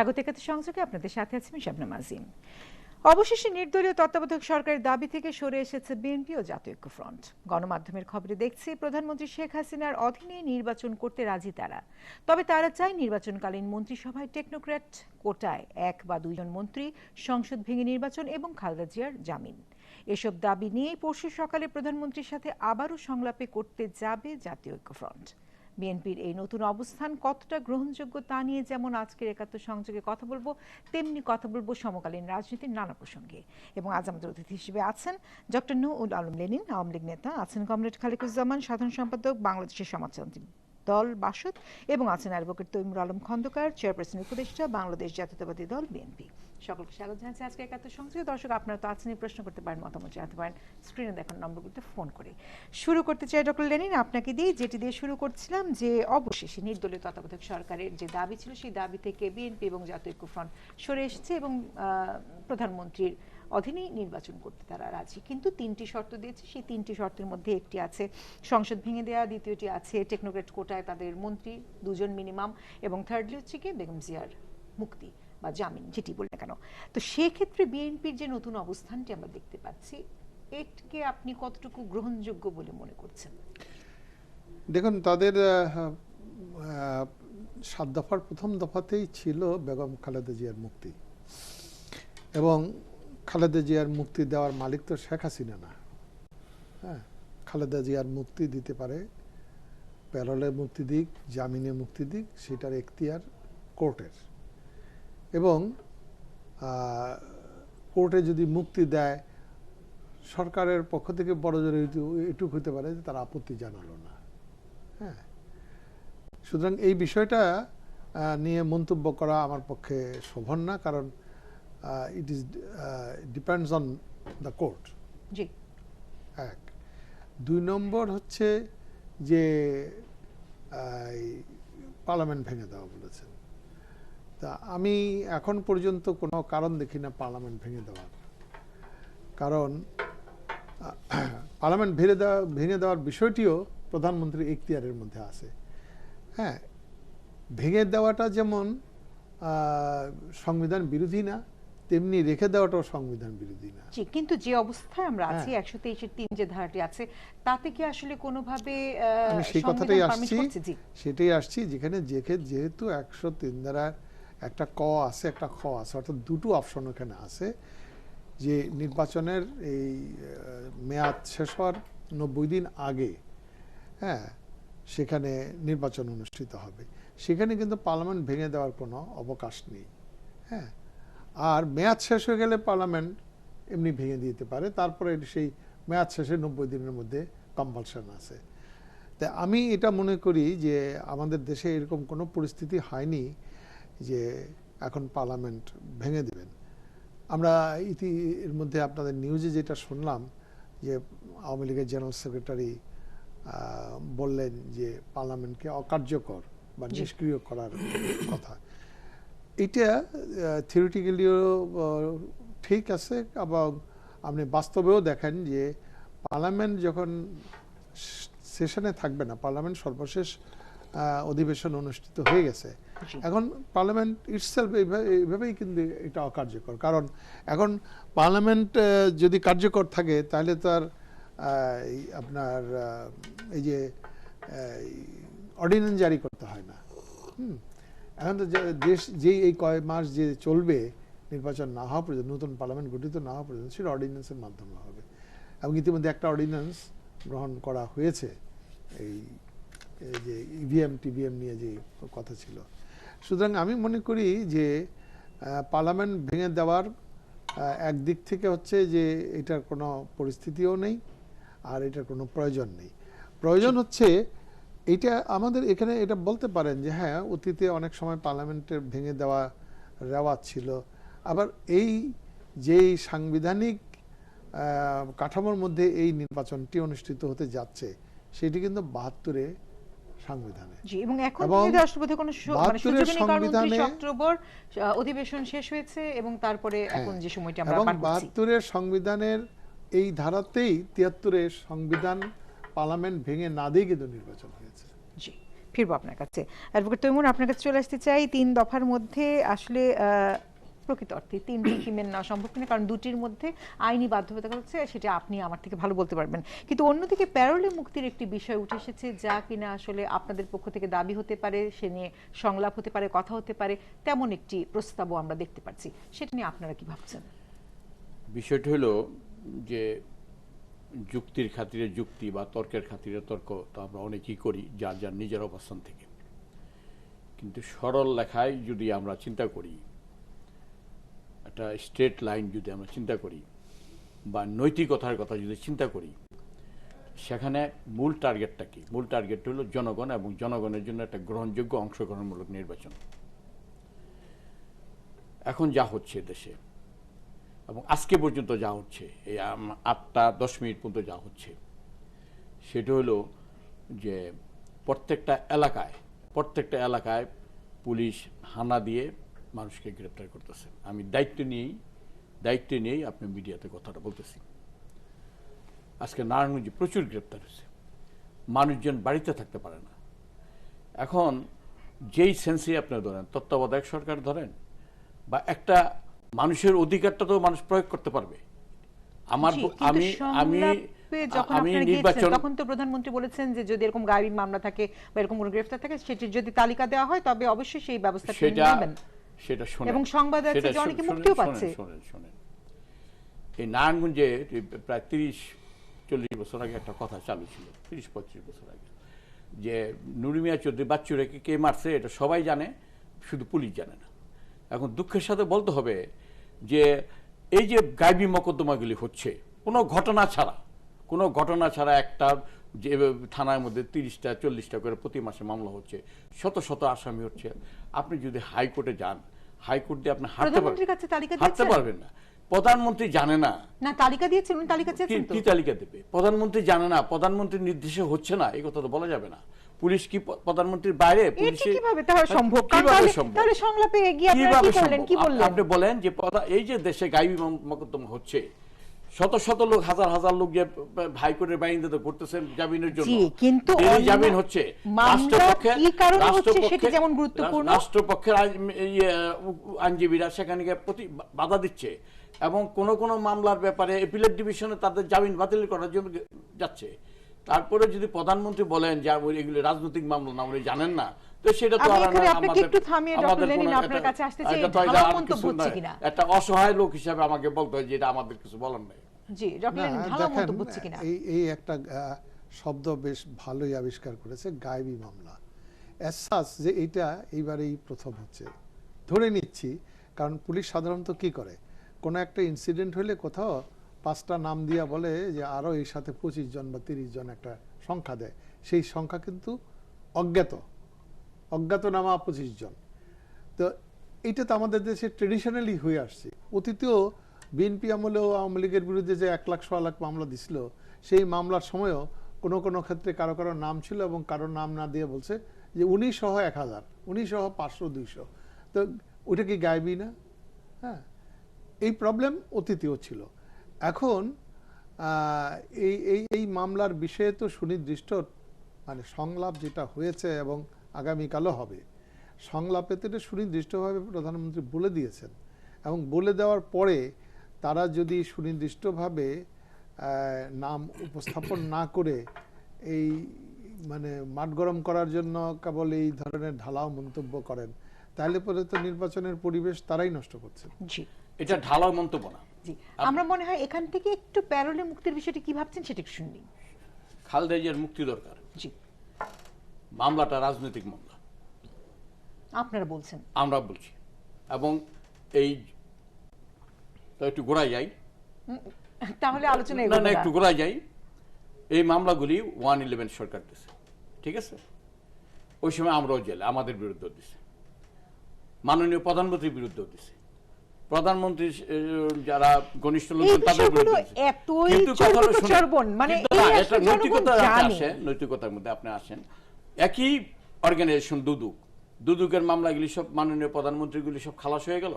স্বাগত একাত্তর সংযোগে আপনাদের সাথে আছি আমি শাবনাম আজিম। অবশেষে নির্দলীয় তত্ত্বাবধায়ক সরকারের দাবি থেকে সরে এসেছে বিএনপি ও জাতীয় ঐক্যফ্রন্ট। গণমাধ্যমের খবরে দেখছি প্রধানমন্ত্রী শেখ হাসিনার অধীনে নির্বাচন করতে রাজি তারা। তবে তারা চায় নির্বাচনকালীন মন্ত্রিসভায় টেকনোক্র্যাট কোটায় 1 বা 2 জন মন্ত্রী, সংসদ ভেঙে নির্বাচন এবং খালেদা জিয়ার জামিন। এসব দাবি নিয়েই পরশু সকালে প্রধানমন্ত্রীর সাথে আবারও সংলাপে করতে যাবে জাতীয় ঐক্যফ্রন্ট। বিএনপির এই নতুন অবস্থান কতটা গ্রহণযোগ্য তা নিয়ে যেমন আজকের একাত্তর সংযোগে কথা বলবো, তেমনি কথা বলবো সমকালীন রাজনীতির নানা প্রসঙ্গে। এবং আজ আমাদের অতিথি হিসেবে আছেন ডক্টর নূরুল আলম লেনিন, আওয়ামী লীগ নেতা, আছেন কমরেড খালিকুজ্জামান, সাধারণ সম্পাদক বাংলাদেশের সমাজতান্ত্রিক দল বাসদ, এবং আছেন অ্যাডভোকেট তৈমুর আলম খন্দকার, চেয়ারপারসন উপদেষ্টা, বাংলাদেশ জাতীয়তাবাদী দল বিএনপি। সকলকে স্বাগত জানাচ্ছি আজকে একাত্তর সংযোগে। দর্শক আপনারা তো আছেনই, প্রশ্ন করতে পারেন, মতামত জানাতে পারেন স্ক্রিনে দেখানো নম্বরগুলোতে ফোন করে। শুরু করতে চাই ডক্টর লেনিন আপনাকে দিয়ে, যেটি দিয়ে শুরু করছিলাম যে অবশেষে নির্দলীয় তত্ত্বাবধায়ক সরকারের যে দাবি ছিল সেই দাবি থেকে বিএনপি এবং জাতীয় ঐক্যফ্রন্ট সরে এসেছে এবং প্রধানমন্ত্রীর অধীনেই নির্বাচন করতে তারা রাজি, কিন্তু 3টি শর্ত দিয়েছে। সেই 3টি শর্তের মধ্যে একটি আছে সংসদ ভেঙে দেওয়া, দ্বিতীয়টি আছে টেকনোক্র্যাট কোটায় তাদের মন্ত্রী 2 জন মিনিমাম, এবং থার্ডলি হচ্ছে কি বেগম জিয়ার মুক্তি বা জামিন, যেটি বললেন কেন। তো সেক্ষেত্রে বিএনপির যে নতুন অবস্থানটি আমরা দেখতে পাচ্ছি, এটাকে আপনি কতটুকু গ্রহণযোগ্য বলে মনে করছেন? দেখুন, তাদের 7 দফার প্রথম দফাতেই ছিল বেগম খালেদা জিয়ার মুক্তি, এবং খালেদা জিয়ার মুক্তি দেওয়ার মালিক তো শেখ হাসিনা না। হ্যাঁ, খালেদা জিয়ার মুক্তি দিতে পারে, প্যারোলে মুক্তি দিক, জামিনে মুক্তি দিক, সেটার এখতিয়ার কোর্টের। এবং কোর্টে যদি মুক্তি দেয়, সরকারের পক্ষ থেকে বড় জোরে এটুক হতে পারে যে তারা আপত্তি জানালো না। হ্যাঁ, সুতরাং এই বিষয়টা নিয়ে মন্তব্য করা আমার পক্ষে শোভন না, কারণ it is depends on the court. জি। 1 2 নম্বর হচ্ছে যে পার্লামেন্ট ভেঙে দেওয়া বলেছেন। তা আমি এখন পর্যন্ত কোনো কারণ দেখি না পার্লামেন্ট ভেঙে দেওয়ার। কারণ পার্লামেন্ট ভেঙে দেওয়ার বিষয়টিও প্রধানমন্ত্রীর এখতিয়ারের মধ্যে আছে। হ্যাঁ, ভেঙে দেওয়াটা যেমন সংবিধান বিরোধী না, তেমনি রেখে দেওয়াটাও সংবিধান বিরোধী না। জি, কিন্তু যে অবস্থায় আমরা আছি 123-3 যে ধারাটি আছে, তাতে কি আসলে কোনোভাবে আমি সেই কথাটাই আসছি, যেখানে যেহেতু 103 ধারার একটা ক আছে, একটা খ আছে, অর্থাৎ দুটো অপশন ওখানে আছে যে নির্বাচনের এই মেয়াদ শেষ হওয়ার 90 দিন আগে, হ্যাঁ, সেখানে নির্বাচন অনুষ্ঠিত হবে। সেখানে কিন্তু পার্লামেন্ট ভেঙে দেওয়ার কোনো অবকাশ নেই। হ্যাঁ, আর মেয়াদ শেষ হয়ে গেলে পার্লামেন্ট এমনি ভেঙে দিতে পারে, তারপরে সেই মেয়াদ শেষে 90 দিনের মধ্যে কম্পালশন আছে। তাই আমি এটা মনে করি যে আমাদের দেশে এরকম কোনো পরিস্থিতি হয়নি যে এখন পার্লামেন্ট ভেঙে দেবেন। আমরা এর মধ্যে আপনাদের নিউজে যেটা শুনলাম যে আওয়ামী লীগের জেনারেল সেক্রেটারি বললেন যে পার্লামেন্টকে অকার্যকর বা নিষ্ক্রিয় করার কথা। এটা থিওরিটিক্যালিও ঠিক আছে, এবং আপনি বাস্তবেও দেখেন যে পার্লামেন্ট যখন সেশনে থাকবে না, পার্লামেন্ট সর্বশেষ অধিবেশন অনুষ্ঠিত হয়ে গেছে, এখন পার্লামেন্ট ইটসেলফ এইভাবেই কিন্তু এটা অকার্যকর। কারণ এখন পার্লামেন্ট যদি কার্যকর থাকে তাহলে তার আপনার এই যে অর্ডিন্যান্স জারি করতে হয় না। এখন তো দেশ যেই এই কয়েক মাস যে চলবে নির্বাচন না হওয়া পর্যন্ত, নতুন পার্লামেন্ট গঠিত না হওয়া পর্যন্ত, সেটা অর্ডিন্যান্সের মাধ্যমে হবে। এবং ইতিমধ্যে একটা অর্ডিন্যান্স গ্রহণ করা হয়েছে এই যে ইভিএম টিভিএম নিয়ে যে কথা ছিল। সুতরাং আমি মনে করি যে পার্লামেন্ট ভেঙে দেওয়ার একদিক থেকে হচ্ছে যে এটার কোনো পরিস্থিতিও নেই, আর এটার কোনো প্রয়োজন নেই। প্রয়োজন হচ্ছে এটা আমাদের এখানে এটা বলতে পারেন যে হ্যাঁ, অতীতে অনেক সময় পার্লামেন্টের ভেঙে দেওয়া রেওয়াজ ছিল। আবার এই যেই সাংবিধানিক কাঠামোর মধ্যে এই নির্বাচনটি অনুষ্ঠিত হতে যাচ্ছে, সেটি কিন্তু 72-এ সংবিধানে, এবং এখন যদি রাষ্ট্রপতি কোনো সংবিধানে অক্টোবর অধিবেশন শেষ হয়েছে এবং তারপরে এখন যে সময়টা আমরা পার করছি, 72-এর সংবিধানের এই ধারাতেই 73-এর সংবিধান পার্লামেন্ট ভেঙে না দিয়ে কিন্তু নির্বাচন হয়েছে। জি, ফিরবো আপনার কাছে। অ্যাডভোকেট তৈমুর, আপনার কাছে চলে আসতে চাই। 3 দফার মধ্যে আসলে প্রকৃত অর্থে 3টি কি মেনে নেওয়া সম্ভব কিনা, কারণ দুটির মধ্যে আইনি বাধ্যবাধকতা হচ্ছে, সেটা আপনি আমার থেকে ভালো বলতে পারবেন। কিন্তু অন্যদিকে প্যারোলে মুক্তির একটি বিষয় উঠে এসেছে, যা কিনা আসলে আপনাদের পক্ষ থেকে দাবি হতে পারে, সে নিয়ে সংলাপ হতে পারে, কথা হতে পারে, তেমন একটি প্রস্তাবও আমরা দেখতে পাচ্ছি। সেটা নিয়ে আপনারা কি ভাবছেন? বিষয়টি হলো যে যুক্তির খাতিরে যুক্তি বা তর্কের খাতিরে তর্ক তো আমরা অনেকেই করি যার যার নিজের অবস্থান থেকে, কিন্তু সরল লেখায় যদি আমরা চিন্তা করি, একটা স্ট্রেট লাইন যদি আমরা চিন্তা করি বা নৈতিকতার কথা যদি চিন্তা করি, সেখানে মূল টার্গেটটা কি? মূল টার্গেট হলো জনগণ এবং জনগণের জন্য একটা গ্রহণযোগ্য অংশগ্রহণমূলক নির্বাচন। এখন যা হচ্ছে দেশে এবং আজকে পর্যন্ত যা হচ্ছে, এই 8টা 10 মিনিট পর্যন্ত যা হচ্ছে, সেটা হলো যে প্রত্যেকটা এলাকায় পুলিশ হানা দিয়ে মানুষকে গ্রেপ্তার করতেছে। আমি দায়িত্ব নিয়েই আপনি মিডিয়াতে কথাটা বলতেছি। আজকে নারায়ণগঞ্জে প্রচুর গ্রেপ্তার হয়েছে, মানুষজন বাড়িতে থাকতে পারে না। এখন যেই সেন্সে আপনি ধরেন, তত্ত্বাবধায়ক সরকার ধরেন বা একটা মানুষের অধিকারটা তো মানুষ প্রয়োগ করতে পারবে। আমি নির্বাচন, তখন তো প্রধানমন্ত্রী বলেছেন যে যদি এরকম গায়েবী মামলা থাকে বা এরকম কোনো গ্রেফতার থাকে, সেটির যদি তালিকা দেওয়া হয় তবে অবশ্যই সেই ব্যবস্থা নেবেন। সেটা শুনে এবং সংবাদ আছে যে অনেকে মুক্তিও পাচ্ছে। শুনেন, এই নারায়ণগঞ্জে প্রায় 30-40 বছর আগে একটা কথা চালু ছিল, 30-35 বছর আগে, যে নুরি মিয়া চৌধুরী বাচ্চুরাকে কে মারছে এটা সবাই জানে, শুধু পুলিশ জানে না। এখন দুঃখের সাথে বলতে হবে যে এই যে গায়েবী মোকদ্দমাগুলি হচ্ছে কোনো ঘটনা ছাড়া একটা যে থানার মধ্যে 30টা-40টা করে প্রতি মাসে মামলা হচ্ছে, শত শত আসামি হচ্ছে। আপনি যদি হাইকোর্টে যান, হাইকোর্ট দিয়ে আপনি হাঁটতে পারবেন না। প্রধানমন্ত্রী জানে না, তালিকা দিয়েছেন, তালিকা চেয়েছেন তো, কি তালিকা দেবে? প্রধানমন্ত্রী জানে না, প্রধানমন্ত্রীর নির্দেশে হচ্ছে না, এই কথা তো বলা যাবে না। পুলিশ কি প্রধানমন্ত্রীর বাইরে? কিভাবে তাহলে সম্ভব? তাহলে সংলাপে এগিয়ে আপনারা কি করলেন, কি বললেন? আপনি বলেন যে এই যে দেশে গায়েবী মোকদ্দমা হচ্ছে, শত শত লোক, হাজার হাজার লোক যে হাইকোর্টের বাইরে করতেছেন জামিনের জন্য, কিন্তু জামিন হচ্ছে রাষ্ট্রপক্ষের আইনজীবীরা সেখানে গিয়ে বাধা দিচ্ছে এবং কোন কোন মামলার ব্যাপারে এপিলেট ডিভিশনে তাদের জামিন বাতিল করার জন্য যাচ্ছে। তারপরে যদি প্রধানমন্ত্রী বলেন যে এগুলো রাজনৈতিক মামলা না, উনি জানেন না, তো সেটা তো একটা অসহায় লোক হিসাবে আমাকে বলতে হয় যে এটা আমাদের কিছু বলার নাই। এই একটা শব্দ বেশ ভালোই আবিষ্কার করেছে, গায়েবী মামলা। যে এটা এইবারেই প্রথম হচ্ছে ধরে নিচ্ছি, কারণ পুলিশ সাধারণত কি করে, কোনো একটা ইনসিডেন্ট হলে কোথাও 5টা নাম দিয়া বলে যে আরো এর সাথে 25 জন বা 30 জন একটা সংখ্যা দেয়, সেই সংখ্যা কিন্তু অজ্ঞাতনামা 25 জন। তো এইটা তো আমাদের দেশে ট্রেডিশনালি হয়ে আসছে। অতীতেও বিএনপি আমলেও আওয়ামী লীগের বিরুদ্ধে যে 1 লাখ 1.25 লাখ মামলা দিছিল, সেই মামলার সময়ও কোনো কোনো ক্ষেত্রে কারো কারো নাম ছিল এবং কারো নাম না দিয়ে বলছে যে 19 সহ 1000, 19 সহ 500, 200। তো ওইটা কি গায়েবী না? হ্যাঁ, এই প্রবলেম অতীতেও ছিল। এখন এই মামলার বিষয়ে তো সুনির্দিষ্ট মানে সংলাপ যেটা হয়েছে এবং আগামীকালও হবে, সংলাপে তো সুনির্দিষ্টভাবে প্রধানমন্ত্রী বলে দিয়েছেন এবং বলে দেওয়ার পরে তারা যদি সুনির্দিষ্টভাবে নাম উপস্থাপন না করে এই মানে মাঠ গরম করার জন্য কেবল এই ধরনের ঢালাও মন্তব্য করেন, তাহলে পরে তো নির্বাচনের পরিবেশ তারাই নষ্ট করছে। এটা ঢালাও মন্তব্য না। জি, আমরা মনে হয় এখান থেকে একটু প্যারোলে মুক্তির বিষয়টি কি ভাবছেন সেটা একটু শুনি। খালেদা জিয়ার মুক্তি দরকার। জি, মামলাটা রাজনৈতিক মামলা আপনারা বলছেন, আমরা বলছি। এবং এই তো একটু গোড়ায় যাই, তাহলে আলোচনা একটু গোড়ায় যাই। এই মামলাগুলি 111 সরকার দিছে, ঠিক আছে? ওই সময় আমরাও জেলে, আমাদের বিরুদ্ধে দিছে, মাননীয় প্রধানমন্ত্রীর বিরুদ্ধেও দিছে, প্রধানমন্ত্রী যারা ঘনিষ্ঠ লোকজন তাদের বিরুদ্ধে। কিন্তু এটা নৈতিকতার মধ্যে আপনি আসেন। একই অর্গানাইজেশন দুদুকের মামলাগুলি সব মাননীয় প্রধানমন্ত্রীগুলি সব খালাস হয়ে গেল।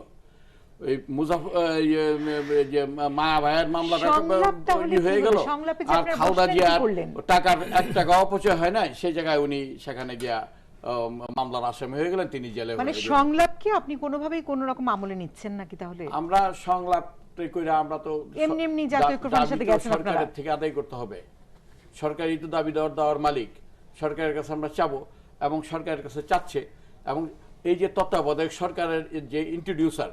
ওই মায়া ভাইয়ের মামলাটা হয়ে গেল, আর খালেদা জিয়ার টাকার 1 টাকা অপচয় হয় না, সেই জায়গায় উনি সেখানে গিয়া মামলার আসামি হয়ে গেলেন, তিনি জেলে মানে সংলাপকে আপনি কোনোভাবেই কোনো রকম আমলে নিচ্ছেন নাকি তাহলে? আমরা সংলাপ করে আমরা তো এমনি এমনি জাতীয় ঐক্যফ্রন্টের সাথে গেছেন আপনারা? সরকারের থেকে আদায় করতে হবে, সরকারই তো দাবি দেওয়ার মালিক, সরকারের কাছে আমরা চাবো এবং সরকারের কাছে চাচ্ছে। এবং এই যে তত্ত্বাবধায়ক সরকারের যে ইন্ট্রোডিউসার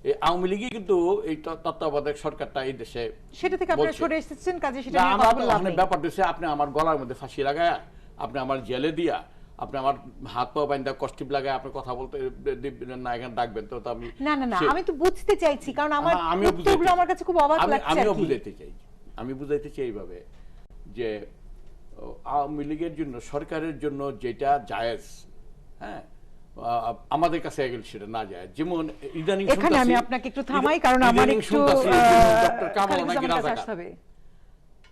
এই আওয়ামী লীগই কিন্তু এই তত্ত্বাবধায়ক সরকারটা এই দেশে, সেটা থেকে আপনারা সরে এসেছেন, কাজে সেটা নিয়ে আমার কথা বলা লাভ নেই। ব্যাপারটা হচ্ছে আপনি আমার গলার মধ্যে ফাঁসি লাগায়া, আপনি আমার জেলে দিয়া, আপনি আমার হাত পা বাইন্দা কষ্টিপ লাগায় আপনি কথা বলতে না এখানে ডাকবেন, তো আমি না না না, আমি তো বুঝতে চাইছি, কারণ আমার উত্তরগুলো আমার কাছে খুব অবাক লাগছে। আমিও বুঝাইতে চাই, আমি বুঝাইতে চাই এইভাবে যে আওয়ামী লীগের জন্য, সরকারের জন্য যেটা জায়েজ, হ্যাঁ, আমাদের কাছে এগুলো সেটা না যায়। যেমন ইদানিং এখানে আমি আপনাকে একটু থামাই, কারণ আমার একটু ডক্টর কামাল নাকি রাজাকার।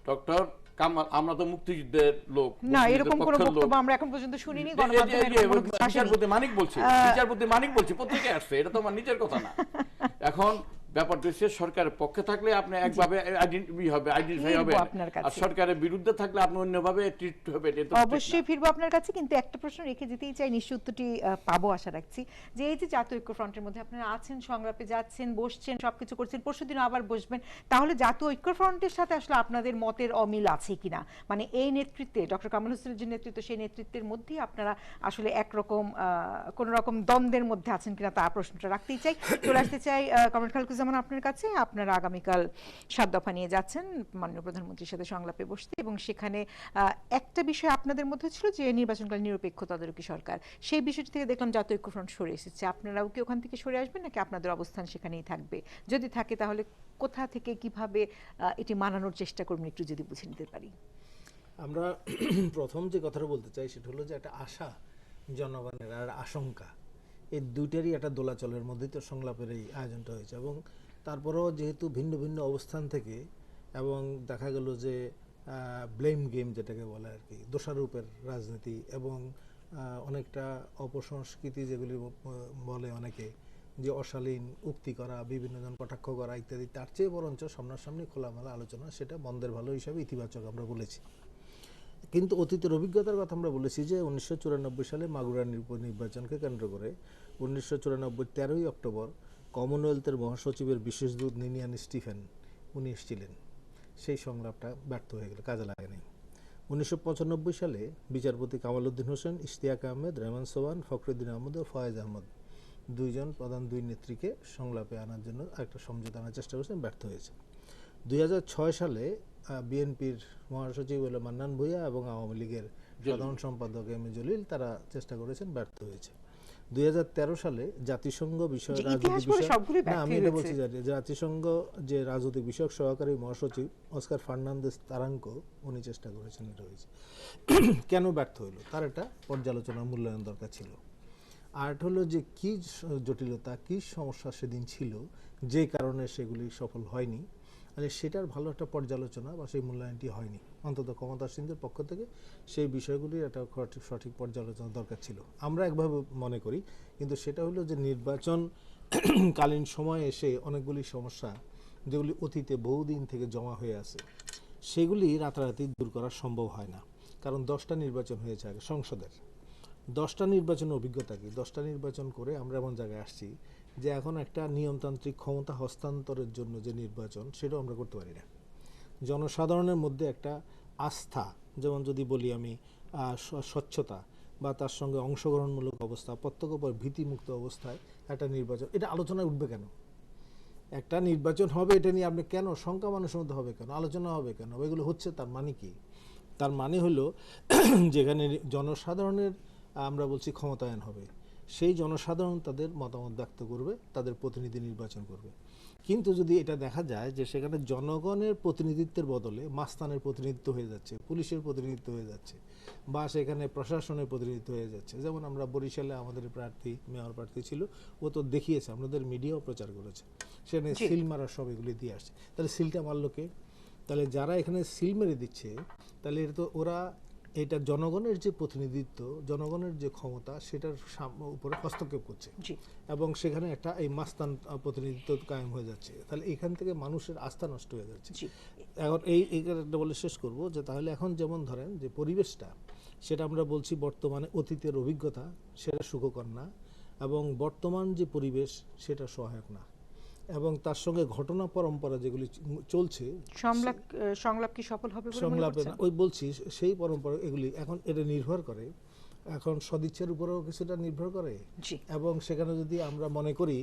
ডক্টর কামাল, আমরা তো মুক্তিযুদ্ধের লোক না, এরকম কোনো বক্তব্য আমরা এখন পর্যন্ত শুনিনি। বিচারপতি মানিক বলছে পত্রিকায় আসছে, এটা তো আমার নিজের কথা না। এখন ব্যাপারটা হচ্ছে সরকারের পক্ষে থাকলে আপনি একভাবে আইডেন্টিফাই হবে, আর সরকারের বিরুদ্ধে থাকলে আপনি অন্যভাবে ট্রিট হবে। অবশ্যই ফিরবো আপনার কাছে, কিন্তু একটা প্রশ্ন রেখে যেতেই চাই, নিশ্চয় উত্তরটি পাবো আশা রাখছি। যে এই যে জাতীয় ঐক্যফ্রন্টের মধ্যে আপনারা আছেন, সংলাপে যাচ্ছেন, বসছেন, সবকিছু করছেন, পরশুদিন আবার বসবেন, তাহলে জাতীয় ঐক্যফ্রন্টের সাথে আসলে আপনাদের মতের অমিল আছে কিনা? মানে এই নেতৃত্বে, ডক্টর কামাল হোসেনের যে নেতৃত্ব, সেই নেতৃত্বের মধ্যে আপনারা আসলে একরকম কোন রকম দ্বন্দ্বের মধ্যে আছেন কিনা, তা প্রশ্নটা রাখতেই চাই। চলে আসতে চাই কমরেড খালেকুজ্জামান আপনার কাছে। আপনারা আগামীকাল 7 দফা নিয়ে যাচ্ছেন মাননীয় প্রধানমন্ত্রীর সাথে সংলাপে বসতে, এবং সেখানে একটা বিষয় আপনাদের মধ্যে ছিল যে নির্বাচনকালীন নিরপেক্ষ তদারকি সরকার, সেই বিষয়টি থেকে দেখলাম জাতীয় ঐক্যফ্রন্ট সরে এসেছে। আপনারাও কি ওখান থেকে সরে আসবেন, নাকি আপনাদের অবস্থান সেখানেই থাকবে? যদি থাকে তাহলে কোথা থেকে কিভাবে এটি মানানোর চেষ্টা করবেন, একটু যদি বুঝে নিতে পারি। আমরা প্রথম যে কথাটা বলতে চাই সেটা হলো যে একটা আশা জনগণের আর আশঙ্কা, এই দুইটারই একটা দোলাচলের মধ্যেই তো সংলাপের এই আয়োজনটা হয়েছে। এবং তারপরেও যেহেতু ভিন্ন ভিন্ন অবস্থান থেকে, এবং দেখা গেল যে ব্লেম গেম যেটাকে বলে আর কি, দোষারোপের রাজনীতি, এবং অনেকটা অপসংস্কৃতি যেগুলি বলে অনেকে, যে অশালীন উক্তি করা, বিভিন্ন জন কটাক্ষ করা ইত্যাদি, তার চেয়ে বরঞ্চ সামনাসামনি খোলামেলা আলোচনা, সেটা মন্দের ভালো হিসাবে ইতিবাচক আমরা বলেছি। কিন্তু অতীতের অভিজ্ঞতার কথা আমরা বলেছি যে 1994 সালে মাগুরা নির্বাচনকে কেন্দ্র করে 1994 13ই অক্টোবর কমনওয়েলথের মহাসচিবের বিশেষ দূত নিনিয়ান স্টিফেন উনি এসেছিলেন, সেই সংলাপটা ব্যর্থ হয়ে গেল, কাজে লাগেনি। 1995 সালে বিচারপতি কামাল উদ্দিন হোসেন, ইশতিয়াক আহমেদ, রেহমান সোবান, ফখরুদ্দিন আহমদ ও ফয়েজ আহমদ দুইজন প্রধান দুই নেত্রীকে সংলাপে আনার জন্য একটা সমঝোতা আনার চেষ্টা করেছেন, ব্যর্থ হয়েছে। 2006 সালে বিএনপির মহাসচিব হলো মান্নান ভূঁইয়া এবং আওয়ামী লীগের সাধারণ সম্পাদক এম এ জলিল, তারা চেষ্টা করেছেন, ব্যর্থ হয়েছে। 2013 সালে জাতিসংঘ বিষয়ক জাতিসংঘ যে রাজনৈতিক বিষয়ক সহকারী মহাসচিব অস্কার ফার্নান্দেস তারাঙ্কো, উনি চেষ্টা করেছেন, এটা হয়েছে। কেন ব্যর্থ হলো, তার একটা পর্যালোচনা মূল্যায়ন দরকার ছিল। আর হলো যে কি জটিলতা, কি সমস্যা সেদিন ছিল, যে কারণে সেগুলি সফল হয়নি, মানে সেটার ভালো একটা পর্যালোচনা বা সেই মূল্যায়নটি হয়নি। অন্তত ক্ষমতাসীনদের পক্ষ থেকে সেই বিষয়গুলির একটা সঠিক পর্যালোচনা দরকার ছিল, আমরা একভাবে মনে করি। কিন্তু সেটা হলো যে নির্বাচন কালীন সময়ে এসে অনেকগুলি সমস্যা যেগুলি অতীতে বহুদিন থেকে জমা হয়ে আছে, সেগুলি রাতারাতি দূর করা সম্ভব হয় না। কারণ 10টা নির্বাচন হয়েছে আগে সংসদের, 10টা নির্বাচনের অভিজ্ঞতা কি, 10টা নির্বাচন করে আমরা এমন জায়গায় আসছি যে এখন একটা নিয়মতান্ত্রিক ক্ষমতা হস্তান্তরের জন্য যে নির্বাচন, সেটাও আমরা করতে পারি না। জনসাধারণের মধ্যে একটা আস্থা, যেমন যদি বলি আমি স্বচ্ছতা বা তার সঙ্গে অংশগ্রহণমূলক অবস্থা, প্রত্যক্ষ ভীতিমুক্ত অবস্থায় একটা নির্বাচন, এটা আলোচনায় উঠবে কেন? একটা নির্বাচন হবে, এটা নিয়ে আপনি কেন সংখ্যা মানুষের মধ্যে হবে কেন, আলোচনা হবে কেন, এগুলো হচ্ছে, তার মানে কি? তার মানে হলো যেখানে জনসাধারণের আমরা বলছি ক্ষমতায়ন হবে, সেই জনসাধারণ তাদের মতামত ব্যক্ত করবে, তাদের প্রতিনিধি নির্বাচন করবে। কিন্তু যদি এটা দেখা যায় যে সেখানে জনগণের প্রতিনিধিত্বের বদলে মাস্তানের প্রতিনিধিত্ব হয়ে যাচ্ছে, পুলিশের প্রতিনিধিত্ব হয়ে যাচ্ছে, বা সেখানে প্রশাসনের প্রতিনিধিত্ব হয়ে যাচ্ছে, যেমন আমরা বরিশালে আমাদের প্রার্থী, মেয়র প্রার্থী ছিল, ও তো দেখিয়েছে, আমাদের মিডিয়াও প্রচার করেছে, সেখানে সিল মারা সব এগুলি দিয়ে আসছে। তাহলে সিলটা মারলো কে? তাহলে যারা এখানে সিল মেরে দিচ্ছে, তাহলে এটা তো ওরা এটা জনগণের যে প্রতিনিধিত্ব, জনগণের যে ক্ষমতা, সেটার উপরে হস্তক্ষেপ করছে, এবং সেখানে একটা এই মাস্তান প্রতিনিধিত্ব কায়েম হয়ে যাচ্ছে। তাহলে এখান থেকে মানুষের আস্থা নষ্ট হয়ে যাচ্ছে। এখন এই বলে শেষ করব যে তাহলে এখন যেমন ধরেন যে সেটা আমরা বলছি বর্তমানে অতীতের অভিজ্ঞতা সেটা সুখকর না, এবং বর্তমান যে পরিবেশ সেটা সহায়ক না, এবং তার সঙ্গে ঘটনা পরম্পরা যেগুলি চলছে সংলাপ কি সফল হবে বলে মনে সংলাপে করছেন? ওই বলছি সেই পরম্পরা এগুলি এখন এটা নির্ভর করে, এখন সদিচ্ছার উপরেও কিছুটা নির্ভর করে, জি। এবং সেখানে যদি আমরা মনে করি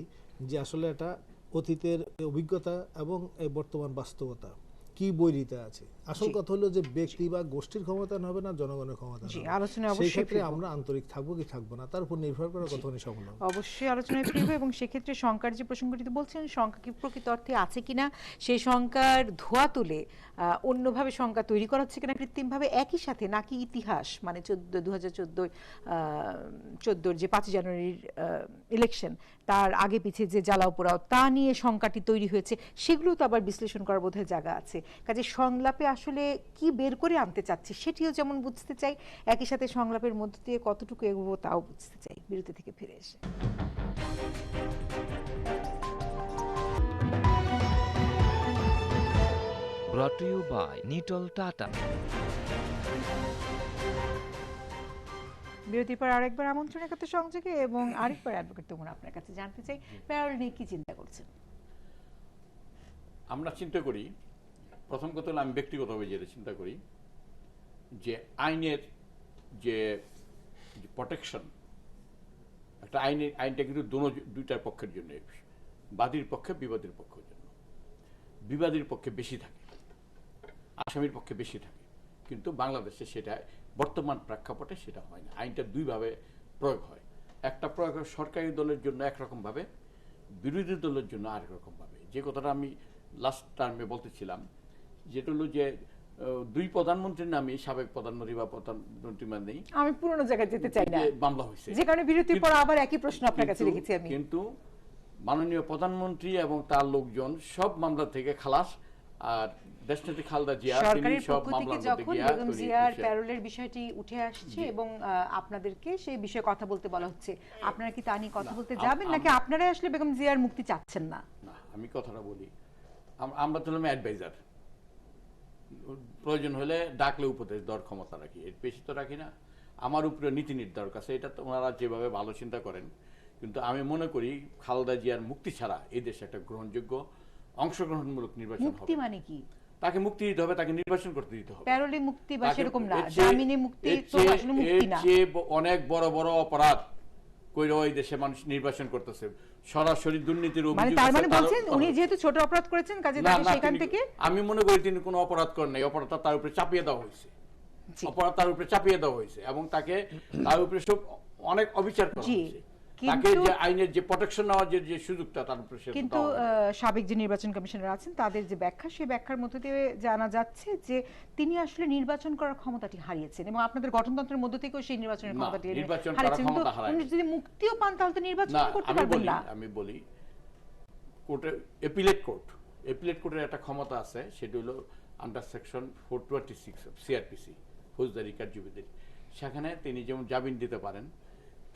যে আসলে এটা অতীতের অভিজ্ঞতা এবং এই বর্তমান বাস্তবতা কি বৈরিতা আছে, আসল জি। কথা হলো যে ব্যক্তি বা গোষ্ঠীর ক্ষমতা হবে না, জনগণের ক্ষমতা জি, হবে। আলোচনায় সেই অবশ্যই ক্ষেত্রে ফিরবো। আমরা আন্তরিক থাকবো কি থাকবো না তার উপর নির্ভর করে কতখানি সফল হবে। অবশ্যই আলোচনায় ফিরবো, এবং সেক্ষেত্রে শঙ্কার যে প্রসঙ্গটি বলছেন, শঙ্কা কি প্রকৃত অর্থে আছে কিনা, সেই শঙ্কার ধোয়া তুলে অন্যভাবে শঙ্কা তৈরি করা হচ্ছে কিনা কৃত্রিমভাবে, একই সাথে নাকি ইতিহাস মানে 2014 যে 5 জানুয়ারির ইলেকশন তার আগে পিছিয়ে যে জ্বালাও পোড়াও তা নিয়ে শঙ্কাটি তৈরি হয়েছে, সেগুলো তো আবার বিশ্লেষণ করার বোধহয় জায়গা আছে। কাজে সংলাপে আসলে কি বের করে আনতে চাচ্ছি সেটিও যেমন বুঝতে চাই, একই সাথে সংলাপের মধ্য দিয়ে কতটুকু এগোবো তাও বুঝতে চাই। বিরতি থেকে ফিরে এসে Brought to you by Nitol Tata. বিরতির পর আরেকবার আমন্ত্রণ একাত্তর সংযোগে, এবং আরেকবার অ্যাডভোকেট তোমরা আপনার কাছে জানতে চাই প্যারোল নিয়ে কি চিন্তা করছেন। আমরা চিন্তা করি, প্রথম কথা হলো আমি ব্যক্তিগতভাবে যেটা চিন্তা করি যে আইনের যে প্রোটেকশন, একটা আইনটা কিন্তু দুইটার পক্ষের জন্য, বাদীর পক্ষে বিবাদীর পক্ষের জন্য। বিবাদীর পক্ষে বেশি থাকে, আসামির পক্ষে বেশি থাকে, কিন্তু বাংলাদেশে সেটা বর্তমান প্রেক্ষাপটে সেটা হয় না। আইনটা দুইভাবে প্রয়োগ হয়, একটা প্রয়োগ হয় সরকারি দলের জন্য একরকমভাবে, বিরোধী দলের জন্য আরেক রকমভাবে। যে কথাটা আমি লাস্ট টার্মে বলতেছিলাম, যেটা হলো যে দুই প্রধানমন্ত্রীর নামে সাবেক প্রধানমন্ত্রী বা প্রধানমন্ত্রী মানে আমি পুরনো জায়গায় যেতে চাই না, মামলা হয়েছে, যে কারণে বিরতির পর আবার একই প্রশ্ন আপনার কাছে রেখেছি আমি। কিন্তু মাননীয় প্রধানমন্ত্রী এবং তার লোকজন সব মামলা থেকে খালাস, আর দেশনেত্রী খালেদা জিয়া তিনি সরকারের সব পক্ষ থেকে মামলার মধ্যে যখন গিয়া বেগম জিয়ার প্যারোলের বিষয়টি উঠে আসছে এবং আপনাদেরকে সেই বিষয়ে কথা বলতে বলা হচ্ছে, আপনারা কি তা নিয়ে কথা বলতে যাবেন, নাকি আপনারাই আসলে বেগম জিয়ার মুক্তি চাচ্ছেন না? না, আমি কথাটা বলি, আমরা তো হলাম অ্যাডভাইজার, প্রয়োজন হলে ডাকলে উপদেশ দেওয়ার ক্ষমতা রাখি, এর বেশি তো রাখি না। আমার উপরে নীতি নির্ধারক আছে, এটা তো ওনারা যেভাবে ভালো চিন্তা করেন, কিন্তু আমি মনে করি খালেদা জিয়ার মুক্তি ছাড়া এই দেশে একটা গ্রহণযোগ্য অংশগ্রহণমূলক নির্বাচন মুক্তি হবে। মানে কি? তাকে মুক্তি দিতে হবে, তাকে নির্বাচন করতে দিতে হবে। প্যারোলে মুক্তি বা সেরকম না, জামিনে মুক্তি তো আসলে মুক্তি না। অনেক বড় বড় অপরাধ কইরা ওই দেশে মানুষ নির্বাচন করতেছে, সরাসরি দুর্নীতির মানে অভিযোগ তার আছে, মানে বলছেন উনি যেহেতু ছোট অপরাধ করেছেন কাজে না, তাকে না, সেখান তিনি- থেকে আমি মনে করি তিনি কোনো অপরাধ করেন নাই, অপরাধটা তার উপরে চাপিয়ে দেওয়া হয়েছে, জি। অপরাধ তার উপরে চাপিয়ে দেওয়া হয়েছে, এবং তাকে তার উপরে সব অনেক অবিচার করা জি, হয়েছে। কিন্তু- তাকে যে আইনের যে প্রোটেকশন নেওয়ার যে সুযোগটা তার উপরে সেটা কিন্তু দেওয়া হয়নি। সাবেক যে নির্বাচন কমিশনার আছেন তাদের যে ব্যাখ্যা, সেই ব্যাখ্যার মধ্য দিয়ে জানা যাচ্ছে যে তিনি আসলে নির্বাচন করার ক্ষমতাটি হারিয়েছেন, এবং আপনাদের গঠনতন্ত্রের মধ্য থেকেও সেই নির্বাচনের না, ক্ষমতাটি নির্বাচন করার হারিয়েছেন। কিন্তু ক্ষমতা হারায়নি। উনি যদি মুক্তিও পান তাহলে তো নির্বাচন না, করতে পারবেন না। আমি বলি কোর্টে এপিলেট কোর্টের একটা ক্ষমতা আছে, সেটা হলো আন্ডার সেকশন 426 অফ সিআরপিসি, ফৌজদারি কার্যবিধির। সেখানে তিনি যেমন জামিন দিতে পারেন,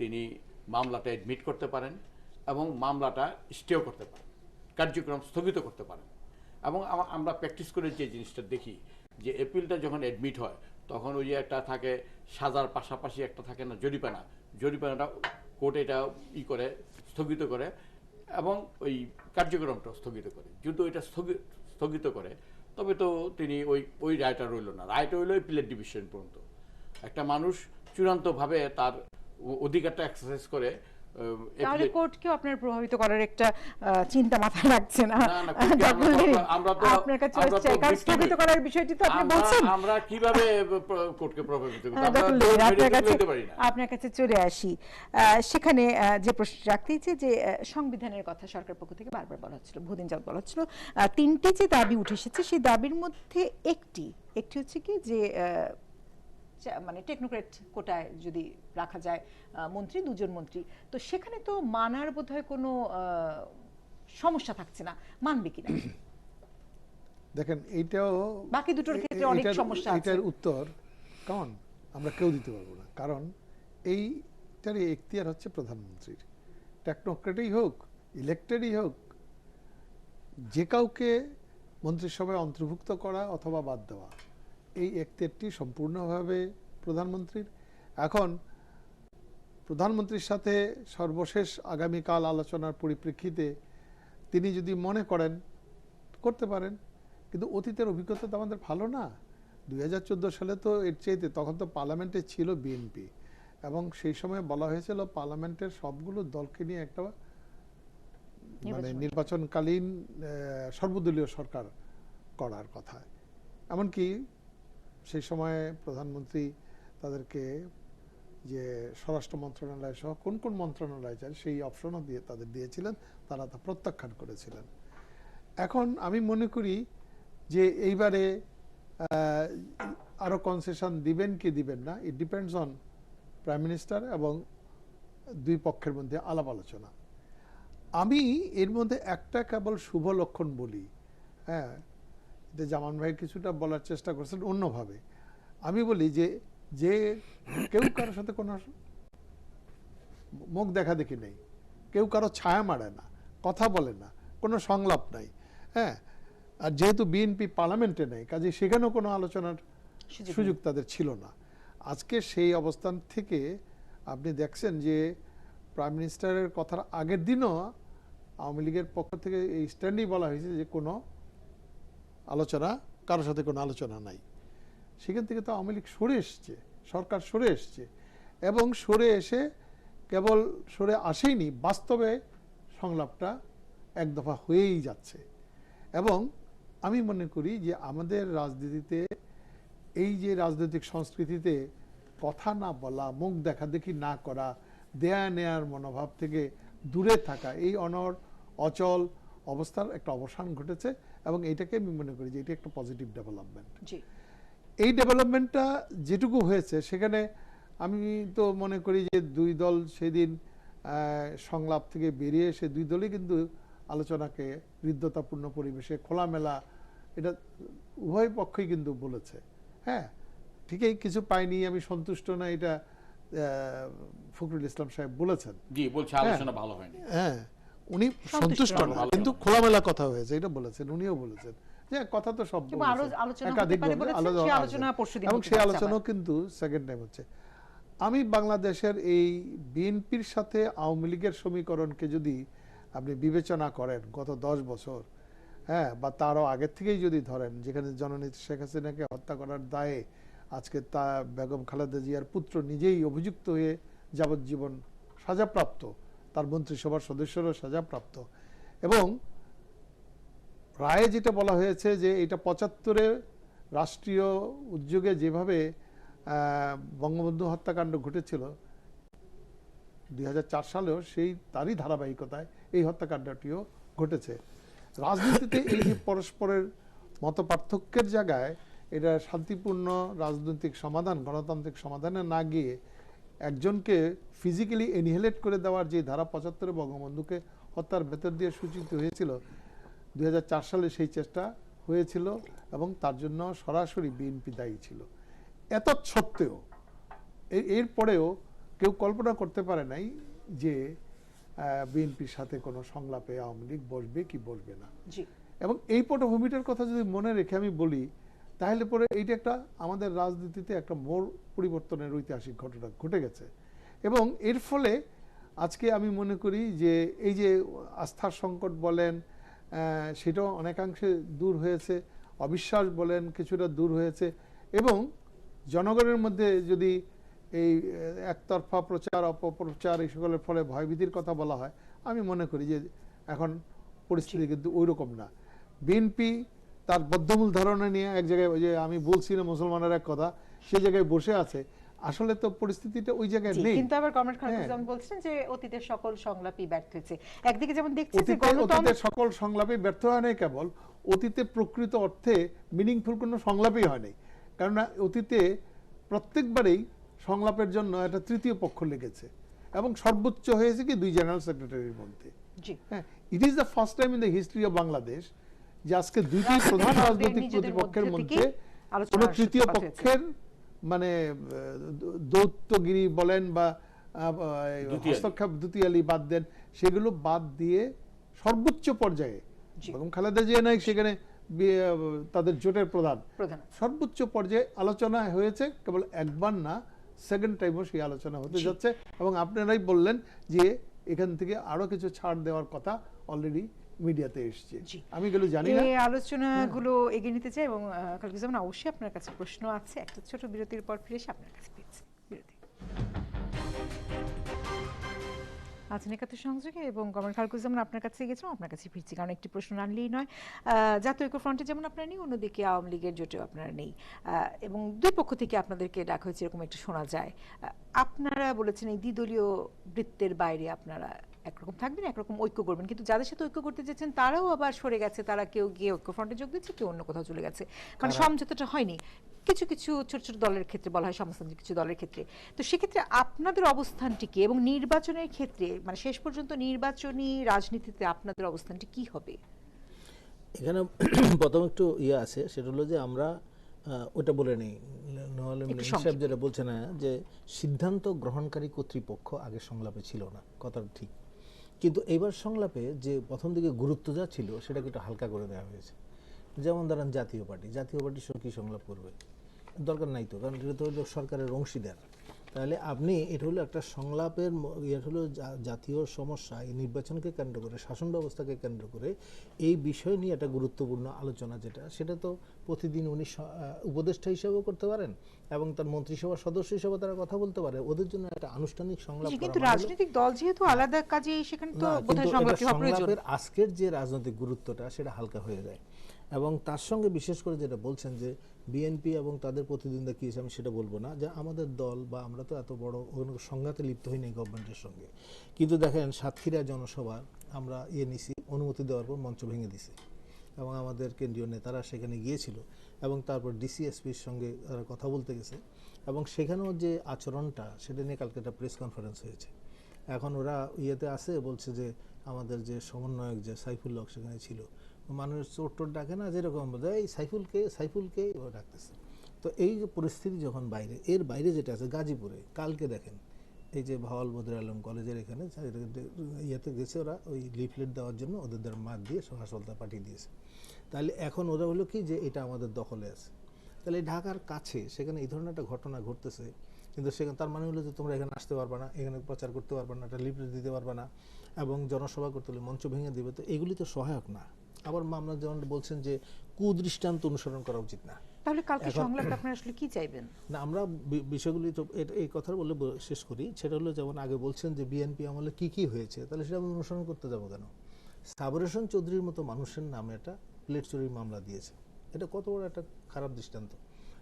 তিনি মামলাটা এডমিট করতে পারেন, এবং মামলাটা স্টেও করতে পারেন, কার্যক্রম স্থগিত করতে পারেন। এবং আমরা প্র্যাকটিস করে যে জিনিসটা দেখি যে এপিলটা যখন এডমিট হয় তখন ওই যে একটা থাকে সাজার পাশাপাশি একটা থাকে না জরিমানাটা কোর্ট এটা করে স্থগিত করে, এবং ওই কার্যক্রমটা স্থগিত করে। যদি ওইটা স্থগিত করে তবে তো তিনি ওই রায়টা রইল না, রায়টা রইল এপিলেট ডিভিশন পর্যন্ত। একটা মানুষ চূড়ান্তভাবে তার অধিকারটা এক্সারসাইজ করে, তাহলে কোর্টকেও আপনার প্রভাবিত করার একটা চিন্তা মাথায় রাখছে না? আপনার কাছে স্থগিত করার বিষয়টি তো আপনি বলছেন। আমরা কিভাবে কোর্টকে প্রভাবিত করব? আপনার কাছে চলে আসি। সেখানে যে প্রশ্ন রাখতেইছে যে সংবিধানের কথা সরকার পক্ষ থেকে বারবার বলা হচ্ছিল, বহুদিন যাবত বলা হচ্ছিল, তিনটে যে দাবি উঠে এসেছে সেই দাবির মধ্যে একটি হচ্ছে কি যে মানে টেকনোক্রেট কোটায় যদি রাখা যায় মন্ত্রী, 2 জন মন্ত্রী, তো সেখানে তো মানার বোধহয় কোনো সমস্যা থাকছে না, মানবে কিনা? দেখেন এইটাও বাকি দুটোর ক্ষেত্রে অনেক সমস্যা আছে। এটার উত্তর কেমন আমরা কেউ দিতে পারবো না, কারণ এইটারই এখতিয়ার হচ্ছে প্রধানমন্ত্রীর। টেকনোক্রেটই হোক, ইলেক্টেডই হোক, যে কাউকে মন্ত্রিসভায় অন্তর্ভুক্ত করা অথবা বাদ দেওয়া, এই এখতিয়ারটি সম্পূর্ণভাবে প্রধানমন্ত্রীর। এখন প্রধানমন্ত্রীর সাথে সর্বশেষ আগামীকাল আলোচনার পরিপ্রেক্ষিতে তিনি যদি মনে করেন করতে পারেন, কিন্তু অতীতের অভিজ্ঞতা তো আমাদের ভালো না। 2014 সালে তো এর চাইতে, তখন তো পার্লামেন্টে ছিল বিএনপি, এবং সেই সময় বলা হয়েছিল পার্লামেন্টের সবগুলো দলকে নিয়ে একটা মানে নির্বাচনকালীন সর্বদলীয় সরকার করার কথা। এমনকি সেই সময় প্রধানমন্ত্রী তাদেরকে যে স্বরাষ্ট্র মন্ত্রণালয় সহ কোন কোন মন্ত্রণালয় চায় সেই অপশনও দিয়ে তাদের দিয়েছিলেন, তারা তা প্রত্যাখ্যান করেছিলেন। এখন আমি মনে করি যে এইবারে আরো কনসেশন দিবেন কি দিবেন না, it depends on prime minister এবং দুই পক্ষের মধ্যে আলাপ আলোচনা। আমি এর মধ্যে একটা কেবল শুভ লক্ষণ বলি, হ্যাঁ, যে জামান ভাই কিছুটা বলার চেষ্টা করছেন অন্যভাবে। আমি বলি যে যে কেউ কারোর সাথে কোনো মুখ দেখা দেখি নেই, কেউ কারো ছায়া মারে না, কথা বলে না, কোনো সংলাপ নাই, হ্যাঁ, আর যেহেতু বিএনপি পার্লামেন্টে নেই, কাজে সেখানেও কোনো আলোচনার সুযোগ তাদের ছিল না। আজকে সেই অবস্থান থেকে আপনি দেখছেন যে প্রাইম মিনিস্টারের কথার আগের দিনও আওয়ামী লীগের পক্ষ থেকে এই স্ট্যান্ডই বলা হয়েছে যে কোনো আলোচনা, কারোর সাথে কোনো আলোচনা নাই। সেখান থেকে তো আওয়ামী লীগ সরে এসছে, সরকার সরে এসছে, এবং সরে এসে কেবল সরে আসেইনি, বাস্তবে সংলাপটা এক দফা হয়েই যাচ্ছে। এবং আমি মনে করি যে আমাদের রাজনীতিতে এই যে রাজনৈতিক সংস্কৃতিতে কথা না বলা, মুখ দেখাদেখি না করা, দেয়া নেয়ার মনোভাব থেকে দূরে থাকা, এই অচল অবস্থার একটা অবসান ঘটেছে, এবং এইটাকে আমি মনে করি যে এটা একটা পজিটিভ ডেভেলপমেন্ট। এই ডেভেলপমেন্টটা যেটুকু হয়েছে সেখানে আমি তো মনে করি যে দুই দল সেদিন সংলাপ থেকে বেরিয়ে এসে দুই দলই কিন্তু আলোচনাকে হৃদ্যতাপূর্ণ পরিবেশে খোলামেলা, এটা উভয় পক্ষই কিন্তু বলেছে। হ্যাঁ, ঠিকই, কিছু পাইনি, আমি সন্তুষ্ট না, এটা ফখরুল ইসলাম সাহেব বলেছেন। জি, বলছে আলোচনা ভালো হয়নি। হ্যাঁ, উনি সন্তুষ্ট না, কিন্তু খোলামেলা কথা হয়েছে, এটা বলেছেন, উনিও বলেছেন যে কথা তো সব একাধিক, এবং সেই আলোচনাও কিন্তু সেকেন্ড টাইম হচ্ছে। আমি বাংলাদেশের এই বিএনপির সাথে আওয়ামী লীগের সমীকরণকে যদি আপনি বিবেচনা করেন গত 10 বছর, হ্যাঁ, বা তারও আগের থেকেই যদি ধরেন, যেখানে জননেত্রী শেখ হাসিনাকে হত্যা করার দায়ে আজকে তা বেগম খালেদা জিয়ার পুত্র নিজেই অভিযুক্ত হয়ে যাবজ্জীবন সাজাপ্রাপ্ত, তার মন্ত্রিসভার সদস্যরও সাজাপ্রাপ্ত, এবং রায়ে যেটা বলা হয়েছে যে এটা 75-এ রাষ্ট্রীয় উদ্যোগে যেভাবে বঙ্গবন্ধু হত্যাকাণ্ড ঘটেছিল 2004 সালেও সেই তারই ধারাবাহিকতায় এই হত্যাকাণ্ডটিও ঘটেছে। রাজনীতিতে এই যে পরস্পরের মতপার্থক্যের জায়গায় এটা শান্তিপূর্ণ রাজনৈতিক সমাধান, গণতান্ত্রিক সমাধানে না গিয়ে একজনকে ফিজিক্যালি এনহিলেট করে দেওয়ার যে ধারা 75-এ বঙ্গবন্ধুকে হত্যার ভেতর দিয়ে সূচিত হয়েছিল, 2004 সালে সেই চেষ্টা হয়েছিল, এবং তার জন্য সরাসরি বিএনপি দায়ী ছিল। এত সত্ত্বেও এরপরেও কেউ কল্পনা করতে পারে নাই যে বিএনপির সাথে কোনো সংলাপে আওয়ামী লীগ বসবে কি বসবে না। এবং এই পটভূমিটার কথা যদি মনে রেখে আমি বলি, তাহলে পরে এইটা একটা আমাদের রাজনীতিতে একটা মোড় পরিবর্তনের ঐতিহাসিক ঘটনা ঘটে গেছে। এবং এর ফলে আজকে আমি মনে করি যে এই যে আস্থার সংকট বলেন, সেটাও অনেকাংশে দূর হয়েছে, অবিশ্বাস বলেন কিছুটা দূর হয়েছে, এবং জনগণের মধ্যে যদি এই একতরফা প্রচার অপপ্রচার এই সকলের ফলে ভয়ভীতির কথা বলা হয়, আমি মনে করি যে এখন পরিস্থিতি কিন্তু ওই রকম না। বিএনপি তার বদ্ধমূল ধারণা নিয়ে এক জায়গায়, ওই যে আমি বলছিলাম মুসলমানের এক কথা, সেই জায়গায় বসে আছে, আসলে তো পরিস্থিতিটা ওই জায়গায় নেই। কিন্তু আবার কমরেড খালেদ বলছেন যে অতীতের সকল সংলাপই ব্যর্থ হয়েছে। একদিকে যেমন দেখছি যে অতীতের সকল সংলাপই ব্যর্থ হয় নাই, কেবল অতীতে প্রকৃত অর্থে মিনিংফুল কোনো সংলাপই হয় নাই, কেননা অতীতে প্রত্যেকবারেই সংলাপের জন্য একটা তৃতীয় পক্ষ লেগেছে, এবং সর্বোচ্চ হয়েছে কি 2 জেনারেল সেক্রেটারির মধ্যে। হ্যাঁ, it is the first time in the history of Bangladesh যে আজকে দুইটি প্রধান রাজনৈতিক প্রতিপক্ষের মধ্যে কোন তৃতীয় পক্ষের মানে দৌত্যগিরি বলেন বা হস্তক্ষেপ, দ্বিতীয়ালি বাদ দেন, সেগুলো বাদ দিয়ে সর্বোচ্চ পর্যায়ে, এবং খালেদা জিয়া নায়ক সেখানে তাদের জোটের প্রধান, সর্বোচ্চ পর্যায়ে আলোচনা হয়েছে, কেবল একবার না, সেকেন্ড টাইমও সেই আলোচনা হতে যাচ্ছে, এবং আপনারাই বললেন যে এখান থেকে আরো কিছু ছাড় দেওয়ার কথা অলরেডি মিডিয়াতে এসছে। আমি এগুলো জানি না। এই আলোচনাগুলো এগিয়ে নিতে চাই, এবং খালেকুজ্জামান অবশ্যই আপনার কাছে প্রশ্ন আছে। একটা ছোট বিরতির পর ফিরে এসে আপনার কাছে ফিরছি। বিরতি। আছেন একাত্তর সংযোগে, এবং কমরেড খালেকুজ্জামান আপনার কাছে গেছিলাম, আপনার কাছে ফিরছি, কারণ একটি প্রশ্ন আনলেই নয়। জাতীয় ঐক্যফ্রন্টে যেমন আপনারা নেই, অন্যদিকে আওয়ামী লীগের জোটেও আপনারা নেই, এবং দুই পক্ষ থেকে আপনাদেরকে ডাকা হয়েছে এরকম একটা শোনা যায়। আপনারা বলেছেন এই দ্বিদলীয় বৃত্তের বাইরে আপনারা একরকম থাকবেন, একরকম ঐক্য করবেন, কিন্তু যাদের সাথে ঐক্য করতে যাচ্ছেন তারাও আবার সরে গেছে, তারা কেউ গিয়ে ঐক্যফ্রন্টে যোগ দিচ্ছে, কেউ অন্য কোথাও চলে গেছে, মানে সমঝোতাটা হয়নি। কিছু কিছু ছোট ছোট দলের ক্ষেত্রে বলা হয়, সমাজতান্ত্রিক কিছু দলের ক্ষেত্রে। তো সেক্ষেত্রে আপনাদের অবস্থানটি কি, এবং নির্বাচনের ক্ষেত্রে মানে শেষ পর্যন্ত নির্বাচনী রাজনীতিতে আপনাদের অবস্থানটি কি হবে? এখানে প্রথম একটু ইয়ে আছে, সেটা হলো যে আমরা ওটা বলে নেই, সাহেব যেটা বলছে না, যে সিদ্ধান্ত গ্রহণকারী কর্তৃপক্ষ আগে সংলাপে ছিল না, কথাটা ঠিক, কিন্তু এইবার সংলাপে যে প্রথম দিকে গুরুত্ব যা ছিল সেটাকে একটু হালকা করে দেওয়া হয়েছে। যেমন ধরেন জাতীয় পার্টির সঙ্গে কি সংলাপ করবে, দরকার নাই তো, কারণ এটা তো হলো সরকারের অংশীদার। তাহলে আপনি এটা হলো একটা সংলাপের ইয়ে হলো জাতীয় সমস্যা, এই নির্বাচনকে কেন্দ্র করে, শাসন ব্যবস্থাকে কেন্দ্র করে এই বিষয় নিয়ে একটা গুরুত্বপূর্ণ আলোচনা, সেটা তো প্রতিদিন উনি উপদেষ্টা হিসেবেও করতে পারেন, এবং তার মন্ত্রিসভার সদস্য হিসেবে তারা কথা বলতে পারে। ওদের জন্য একটা আনুষ্ঠানিক সংলাপ, কিন্তু রাজনৈতিক দল যেহেতু আলাদা, কাজে সেখানে তো বোধহয় সংলাপের আজকের যে রাজনৈতিক গুরুত্বটা সেটা হালকা হয়ে যায়। এবং তার সঙ্গে বিশেষ করে যেটা বলছেন যে বিএনপি এবং তাদের প্রতিদ্বন্দ্বিতা কি আছে, আমি সেটা বলবো না, যে আমাদের দল বা আমরা তো এত বড় সংঘাতে লিপ্ত হইনি গভর্নমেন্টের সঙ্গে, কিন্তু দেখেন সাতক্ষীরা জনসভা আমরা নিছি, অনুমতি দেওয়ার পর মঞ্চ ভেঙে দিছি, এবং আমাদের কেন্দ্রীয় নেতারা সেখানে গিয়েছিল, এবং তারপর ডিসিএসপির সঙ্গে তারা কথা বলতে গেছে, এবং সেখানেও যে আচরণটা সেটা নিয়ে কালকে একটা প্রেস কনফারেন্স হয়েছে। এখন ওরা আছে, বলছে যে আমাদের যে সমন্বয়ক যে সাইফুল হক সেখানে ছিল, মানুষ চোট টোট ডাকে না, যেরকম এই সাইফুলকে ও ডাকতেছে। তো এই যে পরিস্থিতি যখন বাইরে, এর বাইরে যেটা আছে গাজীপুরে, কালকে দেখেন এই যে ভাওয়াল বদর আলম কলেজের এখানে গেছে, ওরা ওই লিফলেট দেওয়ার জন্য ওদের দ্বারা মার দিয়ে হাসপাতালে পাঠিয়ে দিয়েছে। তাহলে এখন ওরা হলো কি যে এটা আমাদের দখলে আছে। তাহলে ঢাকার কাছে সেখানে এই ধরনের একটা ঘটনা ঘটতেছে, কিন্তু সেখানে তার মানে হলো যে তোমরা এখানে আসতে পারবে না, এখানে প্রচার করতে পারবে না, একটা লিফলেট দিতে পারবে না, এবং জনসভা করতে হলে মঞ্চ ভেঙে দিবে। তো এগুলি তো সহায়ক না। আবার মামলা যেমন বলছেন যে কুদৃষ্টান্ত অনুসরণ করা উচিত না। তাহলে কালকে সংলাপে আপনারা আসলে কি চাইবেন? না, আমরা বিষয়গুলি তো এই কথা বলে শেষ করি। সেটা হলো যেমন আগে বলছেন যে বিএনপি আমলে কি কি হয়েছে, তাহলে সেটা আমরা অনুসরণ করতে যাবো কেন? সাবরেশন চৌধুরীর মতো মানুষের নামে একটা প্লেট চুরির মামলা দিয়েছে, এটা কত বড় একটা খারাপ দৃষ্টান্ত।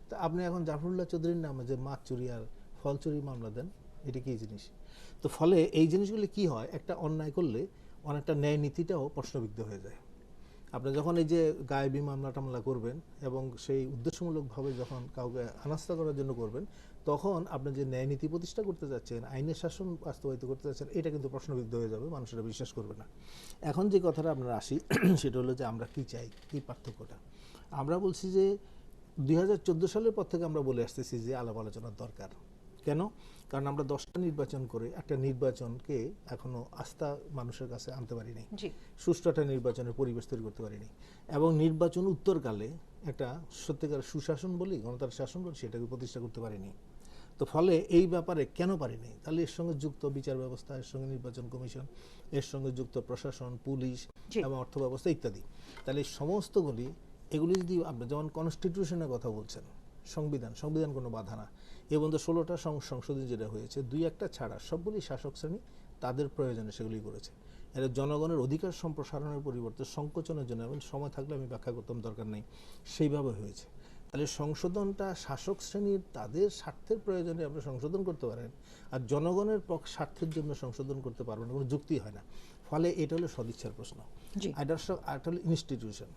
তা আপনি এখন জাফরুল্লাহ চৌধুরীর নামে যে মাছ চুরি আর ফল চুরির মামলা দেন, এটা কি জিনিস? তো ফলে এই জিনিসগুলি কি হয়, একটা অন্যায় করলে অনেকটা ন্যায় নীতিটাও প্রশ্নবিদ্ধ হয়ে যায়। আপনি যখন এই যে গায়েবী মামলা টামলা করবেন এবং সেই উদ্দেশ্যমূলকভাবে যখন কাউকে হেনস্থা করার জন্য করবেন, তখন আপনি যে ন্যায় নীতি প্রতিষ্ঠা করতে যাচ্ছেন, আইনের শাসন বাস্তবায়িত করতে যাচ্ছেন, এটা কিন্তু প্রশ্নবিদ্ধ হয়ে যাবে, মানুষেরা বিশ্বাস করবে না। এখন যে কথাটা আপনারা আসি, সেটা হলো যে আমরা কি চাই, কি পার্থক্যটা। আমরা বলছি যে 2014 সালের পর থেকে আমরা বলে আসতেছি যে আলাপ আলোচনার দরকার। কেন? কারণ আমরা 10টা নির্বাচন করে একটা নির্বাচনকে এখনো আস্থা মানুষের কাছে আনতে পারিনি, সুষ্ঠু একটা নির্বাচনের পরিবেশ তৈরি করতে পারিনি, এবং নির্বাচন উত্তরকালে একটা সত্যিকার সুশাসন বলি, গণতান্ত্রিক শাসন বলি, সেটাকে প্রতিষ্ঠা করতে পারিনি। তো ফলে এই ব্যাপারে কেন পারিনি, তাহলে এর সঙ্গে যুক্ত বিচার ব্যবস্থা, এর সঙ্গে নির্বাচন কমিশন, এর সঙ্গে যুক্ত প্রশাসন, পুলিশ এবং অর্থ ব্যবস্থা ইত্যাদি। তাহলে সমস্তগুলি এগুলি যদি আপনি যেমন কনস্টিটিউশনের কথা বলছেন, সংবিধান কোনো বাধা না, এবং 16টা সংশোধনী যেটা হয়েছে, 2-1টা ছাড়া সবগুলি শাসক শ্রেণী তাদের প্রয়োজনে সেগুলি করেছে। এটা জনগণের অধিকার সম্প্রসারণের পরিবর্তে সংকোচনের জন্য, এবং সময় থাকলে আমি ব্যাখ্যা করতাম, দরকার নেই, সেইভাবে হয়েছে। তাহলে সংশোধনটা শাসক শ্রেণীর তাদের স্বার্থের প্রয়োজনে আপনি সংশোধন করতে পারেন, আর জনগণের স্বার্থের জন্য সংশোধন করতে পারবেন, কোনো যুক্তি হয় না। ফলে এটা হলো সদিচ্ছার প্রশ্ন। এটা হলো ইনস্টিটিউশন,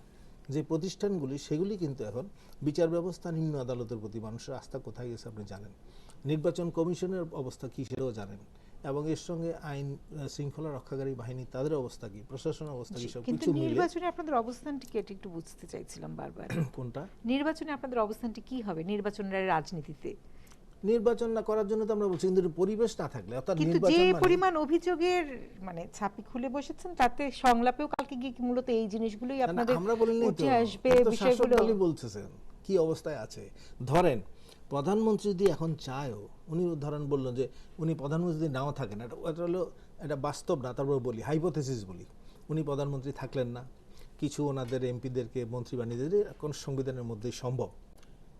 যে প্রতিষ্ঠানগুলি, সেগুলি কিন্তু এখন বিচার ব্যবস্থা, নিম্ন আদালতের প্রতি মানুষের আস্থা কোথায় গেছে আপনি জানেন, নির্বাচন কমিশনের অবস্থা কী সেটাও জানেন, এবং এর সঙ্গে আইন শৃঙ্খলা রক্ষাকারী বাহিনী তাদের অবস্থা কি, প্রশাসনের অবস্থা কি, সব কিছু মিলে। নির্বাচনে আপনাদের অবস্থানটি কি, এটা একটু বুঝতে চাইছিলাম বারবার। কোনটা? নির্বাচনে আপনাদের অবস্থানটি কি হবে নির্বাচনের রাজনীতিতে? নির্বাচন না করার জন্য তো আমরা বলছি, কিন্তু পরিবেশ না থাকলে, অর্থাৎ কিন্তু যে পরিমাণ অভিযোগের মানে ছাপি খুলে বসেছেন, তাতে সংলাপেও কালকে গিয়ে মূলত এই জিনিসগুলোই আপনাদের আমরা বলিনি তো, উঠে আসবে, বিষয়গুলো বলতেছেন কি অবস্থায় আছে। ধরেন প্রধানমন্ত্রী যদি এখন চায়ও, উনি ধরেন বললেন যে উনি প্রধানমন্ত্রী যদি নাও থাকেন, এটা হলো এটা বাস্তব না, তারপর বলি হাইপোথেসিস বলি, উনি প্রধানমন্ত্রী থাকলেন না, কিছু ওনাদের এমপিদেরকে মন্ত্রী বানিয়ে দিলে এখন সংবিধানের মধ্যেই সম্ভব,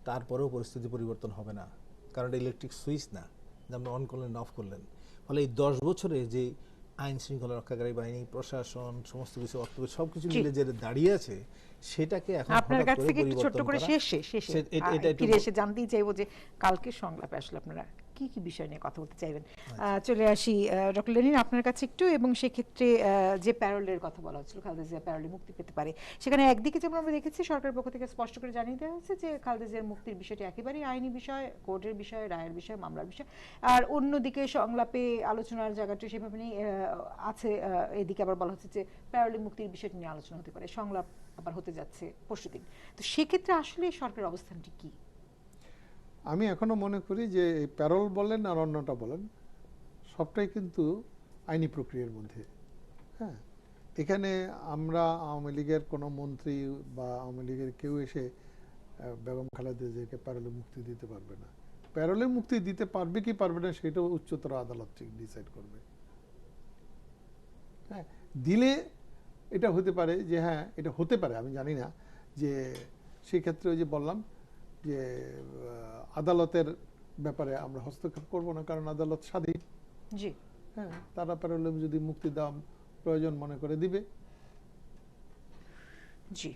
তারপরেও পরিস্থিতি পরিবর্তন হবে না, কারণ এটা ইলেকট্রিক সুইচ না যে আপনি অন করলেন অফ করলেন। ফলে এই 10 বছরে যে আইন শৃঙ্খলা রক্ষাকারী বাহিনী, প্রশাসন, সমস্ত কিছু সবকিছু মিলে যে দাঁড়িয়ে আছে, সেটাকে এখন আপনার কাছ থেকে একটু ছোট্ট করে শেষে ফিরে এসে জানতেই চাইবো যে কালকে সংলাপে আসলে আপনারা কি কি বিষয় নিয়ে কথা বলতে চাইবেন। চলে আসি ডক্টর লেনিন আপনার কাছে একটু, এবং সেক্ষেত্রে যে প্যারোলের কথা বলা হচ্ছিল, খালেদা জিয়া প্যারোলে মুক্তি পেতে পারে, সেখানে একদিকে যেমন আমরা দেখেছি সরকারের পক্ষ থেকে স্পষ্ট করে জানিয়ে দেওয়া হয়েছে যে খালেদা জিয়ার মুক্তির বিষয়টি একেবারেই আইনি বিষয়, কোর্টের বিষয়, রায়ের বিষয়, মামলার বিষয়, আর অন্যদিকে সংলাপে আলোচনার জায়গাটি সেভাবে নেই আছে। এদিকে আবার বলা হচ্ছে যে প্যারোলে মুক্তির বিষয়টি নিয়ে আলোচনা হতে পারে, সংলাপ আবার হতে যাচ্ছে পরশুদিন। তো সেক্ষেত্রে আসলে সরকারের অবস্থানটি কি? আমি এখনো মনে করি যে এই প্যারোল বলেন আর অন্যটা বলেন, সবটাই কিন্তু আইনি প্রক্রিয়ার মধ্যে। হ্যাঁ, এখানে আমরা আওয়ামী লীগের কোনো মন্ত্রী বা আওয়ামী লীগের কেউ এসে বেগম খালেদা জিয়াকে প্যারোলে মুক্তি দিতে পারবে না। প্যারোলে মুক্তি দিতে পারবে কি পারবে না সেটাও উচ্চতর আদালত ডিসাইড করবে। হ্যাঁ, দিলে এটা হতে পারে যে হ্যাঁ এটা হতে পারে, আমি জানি না, যে সেক্ষেত্রে ওই যে বললাম যে আদালতের ব্যাপারে আমরা হস্তক্ষেপ করব না, কারণ আদালত স্বাধীন। জি, হ্যাঁ, তারা প্যারোলে যদি মুক্তি দেওয়া প্রয়োজন মনে করে দিবে। জি,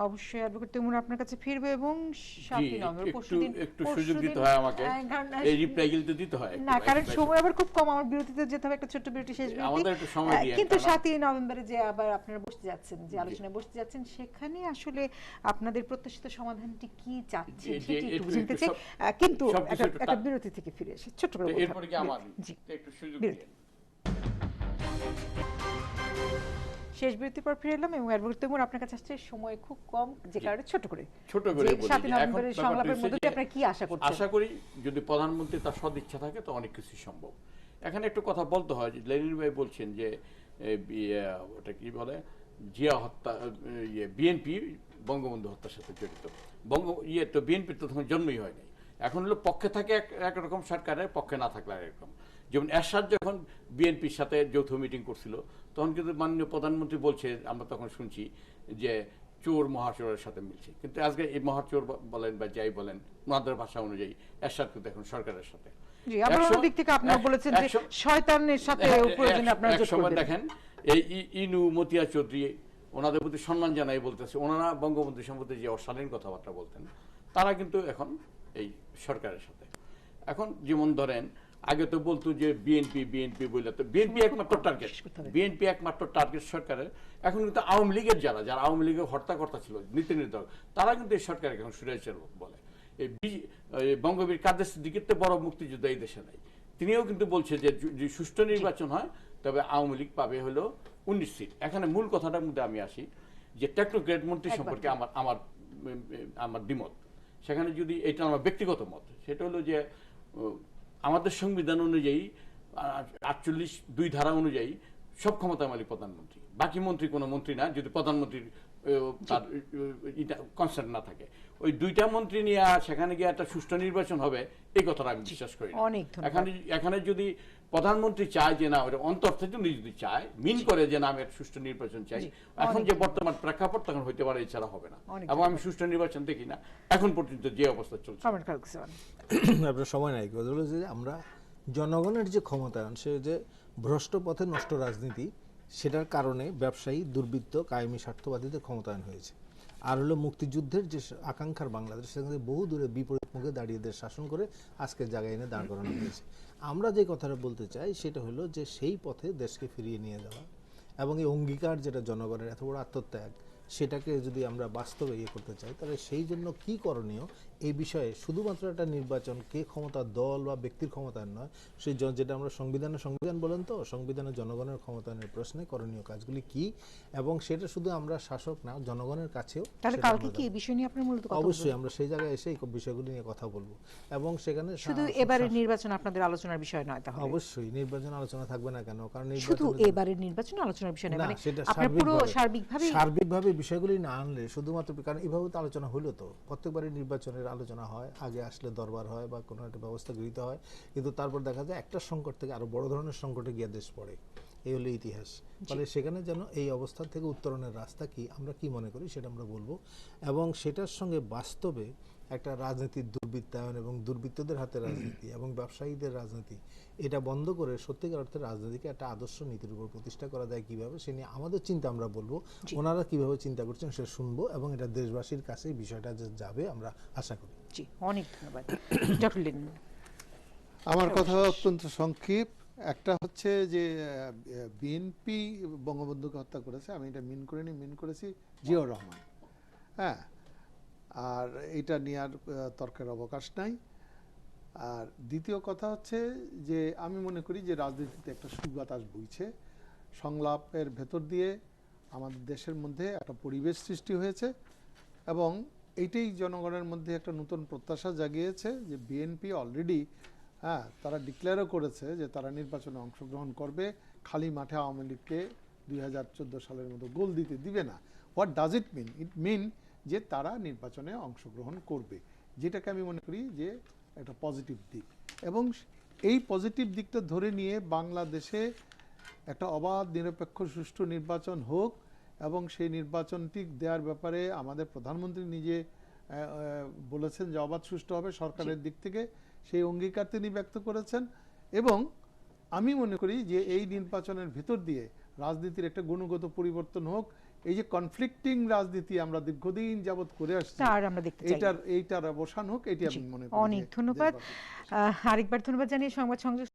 অবশ্যই অ্যাডভোকেট তৈমুর আপনার কাছে ফিরবে, এবং 7 নভেম্বর পরশুদিন একটু সুযোগ দিতে হয় আমাকে, এই রিপ্লাই তো দিতে হয় না, কারণ সময় আবার খুব কম, আমার বিরতিতে যেতে হবে, একটা ছোট্ট বিরতি, শেষ বিরতি আমাদের একটু সময় দিয়ে। কিন্তু 7 নভেম্বরে যে আবার আপনারা বসতে যাচ্ছেন, যে আলোচনায় বসতে যাচ্ছেন, সেখানে আসলে আপনাদের প্রত্যাশিত সমাধানটি কি চাচ্ছেন সেটি একটু জানতে চাই, কিন্তু একটা বিরতি থেকে ফিরে এসে ছোট্ট করে এরপরে কি আমার একটু সুযোগ দিন। শেষ বিরতির পর ফিরে এলাম, এবং অ্যাডভোকেট তৈমুর আপনার কাছে আসছে, সময় খুব কম, যে কারণে ছোট করে বলি 7 নভেম্বরের সংলাপের মধ্যে দিয়ে আপনারা কি আশা করছেন? আশা করি যদি প্রধানমন্ত্রী তার সদ ইচ্ছা থাকে তো অনেক কিছু সম্ভব। এখানে একটু কথা বলতে হয় যে লেনিন ভাই বলছেন যে ওটা কি বলে, জিয়া হত্যা, বিএনপি বঙ্গবন্ধু হত্যার সাথে জড়িত। তো বিএনপির তো তখন জন্মই হয়নি। এখন হলো পক্ষে থাকে একরকম সরকারের, পক্ষে না থাকলে একরকম। যেমন এরশাদ যখন বিএনপির সাথে যৌথ মিটিং করছিল, তখন কিন্তু মাননীয় প্রধানমন্ত্রী বলছে, আমরা তখন শুনছি যে চোর মহাচোরের সাথে মিলছে, কিন্তু আজকে এই মহাচোর বলেন বা যাই বলেন, ওনাদের ভাষা অনুযায়ী এরশাদ কিন্তু এখন সরকারের সাথে। জি, আপনার দিক থেকে আপনারা বলেছেন যে শয়তানের সাথে প্রয়োজনে আপনারা যোগ করবেন। দেখেন এই ইনু মতিয়া চৌধুরী, ওনাদের প্রতি সম্মান জানাই বলতেছে, ওনারা বঙ্গবন্ধু সম্পর্কে যে অশালীন কথাবার্তা বলতেন, তারা কিন্তু এখন এই সরকারের সাথে। এখন যেমন ধরেন আগে তো বলতো যে বিএনপি বললে তো বিএনপি একমাত্র টার্গেট সরকারের। এখন কিন্তু আওয়ামী লীগের যারা আওয়ামী লীগের হর্তাকর্তা ছিল, নীতি নির্ধারক, তারা কিন্তু এই সরকারকে এখন সুরেশের বলে। এই বঙ্গবীর কাদের সিদ্দিকীর তো বড় মুক্তিযোদ্ধা এই দেশে নাই, তিনিও কিন্তু বলছে যে যদি সুষ্ঠু নির্বাচন হয় তবে আওয়ামী লীগ পাবে হলো 19 সিট। এখানে মূল কথাটার মধ্যে আমি আসি যে টেকনোক্রেট মন্ত্রী সম্পর্কে আমার দ্বিমত। সেখানে যদি এটা আমার ব্যক্তিগত মত, সেটা হলো যে আমাদের সংবিধান অনুযায়ী 48(2) ধারা অনুযায়ী সব ক্ষমতা মালিক প্রধানমন্ত্রী, বাকি মন্ত্রী কোনো মন্ত্রী না, যদি প্রধানমন্ত্রীর তার কনসার্ন না থাকে। ওই 2টা মন্ত্রী নিয়ে সেখানে গিয়ে একটা সুষ্ঠু নির্বাচন হবে, এই কথাটা আমি বিশ্বাস করি না। এখানে যদি প্রধানমন্ত্রী চায় যে না, ওটা অন্তর থেকে যদি চায়, মিন করে যে না আমি একটা সুষ্ঠু নির্বাচন চাই, এখন যে বর্তমান প্রেক্ষাপট তখন হইতে পারে, এছাড়া হবে না। এবং আমি সুষ্ঠু নির্বাচন দেখি না এখন পর্যন্ত যে অবস্থা চলছে। আপনার সময় নাই, যে আমরা জনগণের যে ক্ষমতায়ন, সে যে ভ্রষ্ট পথে নষ্ট রাজনীতি, সেটার কারণে ব্যবসায়ী, দুর্বৃত্ত, কায়েমি স্বার্থবাদীদের ক্ষমতায়ন হয়েছে। আর হলো মুক্তিযুদ্ধের যে আকাঙ্ক্ষার বাংলাদেশ, সেখানে বহু দূরে বিপরীত মুখে দাঁড়িয়ে দেশ শাসন করে আজকের জায়গায় এনে দাঁড় করানো হয়েছে। আমরা যে কথাটা বলতে চাই সেটা হলো যে সেই পথে দেশকে ফিরিয়ে নিয়ে যাওয়া, এবং এই অঙ্গীকার যেটা জনগণের এত বড় আত্মত্যাগ, সেটাকে যদি আমরা বাস্তবে করতে চাই, তাহলে সেই জন্য কি করণীয় এই বিষয়ে শুধুমাত্র একটা নির্বাচন, কে ক্ষমতার দল বা ব্যক্তির ক্ষমতায়ন নয়, সেই যেটা আমরা সংবিধান বলেন তো, সংবিধানের জনগণের ক্ষমতায়নের প্রশ্নে করণীয় কাজগুলি কি, এবং সেটা শুধু আমরা শাসক না, জনগণের কাছেও। তাহলে কালকে কি এই বিষয় নিয়ে আপনারা মূলত কথা বলবেন? অবশ্যই আমরা সেই জায়গায় এসে এই বিষয়গুলি নিয়ে কথা বলবো, এবং সেখানে শুধু এবারের নির্বাচন আপনাদের আলোচনার বিষয় নয়। তাহলে অবশ্যই নির্বাচন আলোচনা থাকবে না কেন? কারণ শুধু এবারের নির্বাচন আলোচনার বিষয় নয়, মানে আপনারা পুরো সার্বিকভাবে বিষয়গুলি না আনলে শুধুমাত্র, কারণ এইভাবে তো আলোচনা হলো, তো প্রত্যেকবারই নির্বাচনের ধরনের আলোচনা হয়, আগে আসলে দরবার হয় বা কোনো একটা ব্যবস্থা গৃহীত হয়, কিন্তু তারপর দেখা যায় একটা সংকট থেকে আরো বড় ধরনের সংকটে গিয়ে দেশ পড়ে। এই হলো ইতিহাস। ফলে সেখানে যেন এই অবস্থা থেকে উত্তরণের রাস্তা কি, আমরা কি মনে করি সেটা আমরা বলবো, এবং সেটার সঙ্গে বাস্তবে একটা রাজনীতির দুর্বৃত্তায়ন এবং দুর্বৃত্তদের হাতে রাজনীতি এবং ব্যবসায়ীদের রাজনীতি, এটা বন্ধ করে সত্যিকার অর্থে রাজনীতিকে একটা আদর্শ নীতির উপর প্রতিষ্ঠা করা যায় কিভাবে, সে নিয়ে আমাদের চিন্তা আমরা বলবো, ওনারা কিভাবে চিন্তা করছেন সেটা শুনবো, এবং এটা দেশবাসীর কাছে বিষয়টা যে যাবে আমরা আশা করি। জি, অনেক ধন্যবাদ। ডক্টর লিন, আমার কথা অত্যন্ত সংক্ষেপ। একটা হচ্ছে যে বিএনপি বঙ্গবন্ধুকে হত্যা করেছে, আমি এটা মিন করিনি, মিন করেছি জিয়াউর রহমান। হ্যাঁ, আর এটা নিয়ে আর তর্কের অবকাশ নাই। আর দ্বিতীয় কথা হচ্ছে যে আমি মনে করি যে রাজনীতিতে একটা সুবাতাস বইছে, সংলাপের ভেতর দিয়ে আমাদের দেশের মধ্যে একটা পরিবেশ সৃষ্টি হয়েছে, এবং এইটাই জনগণের মধ্যে একটা নতুন প্রত্যাশা জাগিয়েছে যে বিএনপি অলরেডি তারা ডিক্লেয়ারও করেছে যে তারা নির্বাচনে অংশগ্রহণ করবে, খালি মাঠে আওয়ামী লীগকে 2014 সালের মতো গোল দিতে দিবে না। হোয়াট ডাজ ইট মিন? ইট মিন যে তারা নির্বাচনে অংশগ্রহণ করবে, যেটাকে আমি মনে করি যে একটা পজিটিভ দিক, এবং এই পজিটিভ দিকটা ধরে নিয়ে বাংলাদেশে একটা অবাধ নিরপেক্ষ সুষ্ঠু নির্বাচন হোক, এবং সেই নির্বাচনটি দেওয়ার ব্যাপারে আমাদের প্রধানমন্ত্রী নিজে বলেছেন যে অবাধ সুষ্ঠু হবে সরকারের দিক থেকে, সেই অঙ্গীকার তিনি ব্যক্ত করেছেন। এবং আমি মনে করি যে এই নির্বাচনের ভেতর দিয়ে রাজনীতির একটা গুণগত পরিবর্তন হোক। এই যে কনফ্লিক্টিং রাজনীতি আমরা দীর্ঘদিন যাবৎ করে আসছি, এইটার অবসান হোক, এটি আমি মনে করি। অনেক ধন্যবাদ। আরেকবার ধন্যবাদ জানিয়ে সংবাদ সংযোগ